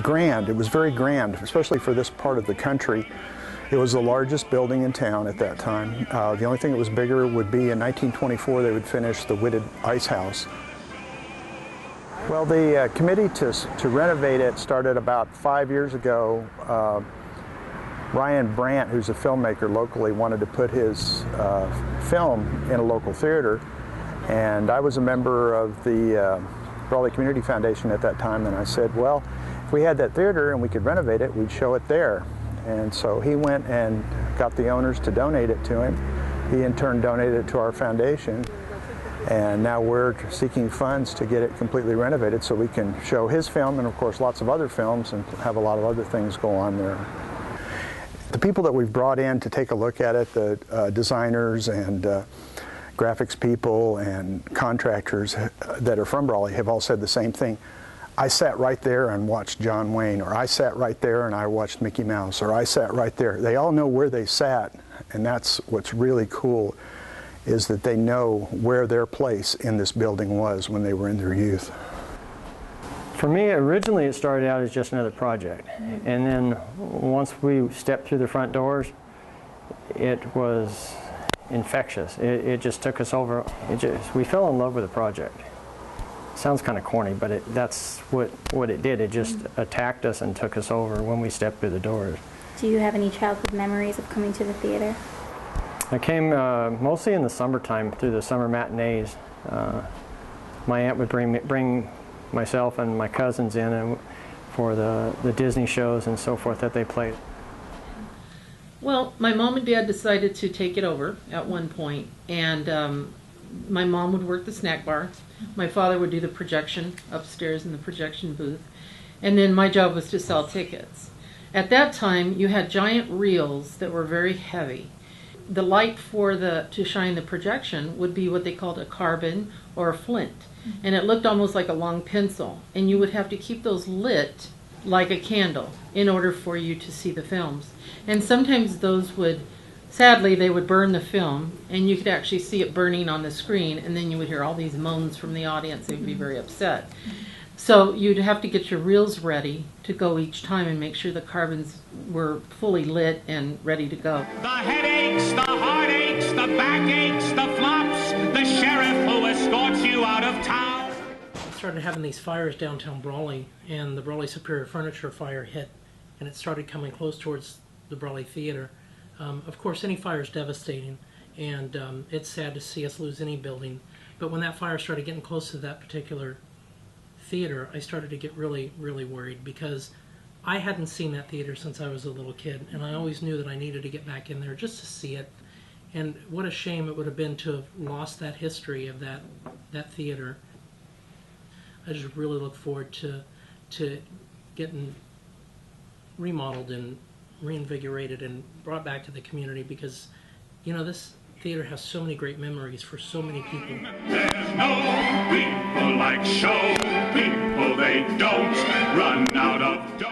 grand. It was very grand, especially for this part of the country. It was the largest building in town at that time. The only thing that was bigger would be in 1924 they would finish the Whitted Ice House. Well, the committee to renovate it started about 5 years ago. Ryan Brandt, who's a filmmaker locally, wanted to put his film in a local theater, and I was a member of the Brawley Community Foundation at that time, and I said, well, if we had that theater and we could renovate it, we'd show it there. And so he went and got the owners to donate it to him. He in turn donated it to our foundation, and now we're seeking funds to get it completely renovated so we can show his film and of course lots of other films and have a lot of other things go on there. The people that we've brought in to take a look at it, the designers and graphics people and contractors that are from Brawley have all said the same thing. I sat right there and watched John Wayne, or I sat right there and I watched Mickey Mouse, or I sat right there. They all know where they sat, and that's what's really cool, is that they know where their place in this building was when they were in their youth. For me, originally it started out as just another project, and then once we stepped through the front doors, it was infectious. It just took us over. We fell in love with the project. Sounds kind of corny, but that's what it did. It just attacked us and took us over when we stepped through the doors. Do you have any childhood memories of coming to the theater? I came mostly in the summertime through the summer matinees. My aunt would bring myself and my cousins in and for the Disney shows and so forth that they played. Well, my mom and dad decided to take it over at one point, and my mom would work the snack bar. My father would do the projection upstairs in the projection booth, and then my job was to sell tickets. At that time, you had giant reels that were very heavy. The light to shine the projection would be what they called a carbon or a flint, and it looked almost like a long pencil, and you would have to keep those lit like a candle in order for you to see the films. And sometimes those would, sadly, they would burn the film, and you could actually see it burning on the screen, and then you would hear all these moans from the audience. They would be very upset. So you'd have to get your reels ready to go each time and make sure the carbons were fully lit and ready to go. The headaches, the heartaches, the backaches, the flops, the sheriff who escorts you out of town. I started having these fires downtown Brawley, and the Brawley Superior Furniture fire hit, and it started coming close towards the Brawley Theater. Of course, any fire is devastating, and it's sad to see us lose any building. But when that fire started getting close to that particular theater, I started to get really, really worried, because I hadn't seen that theater since I was a little kid, and I always knew that I needed to get back in there just to see it. And what a shame it would have been to have lost that history of that theater. I just really look forward to getting remodeled and reinvigorated and brought back to the community, because, you know, this theater has so many great memories for so many people. There's no people like show people, they don't run out of dough.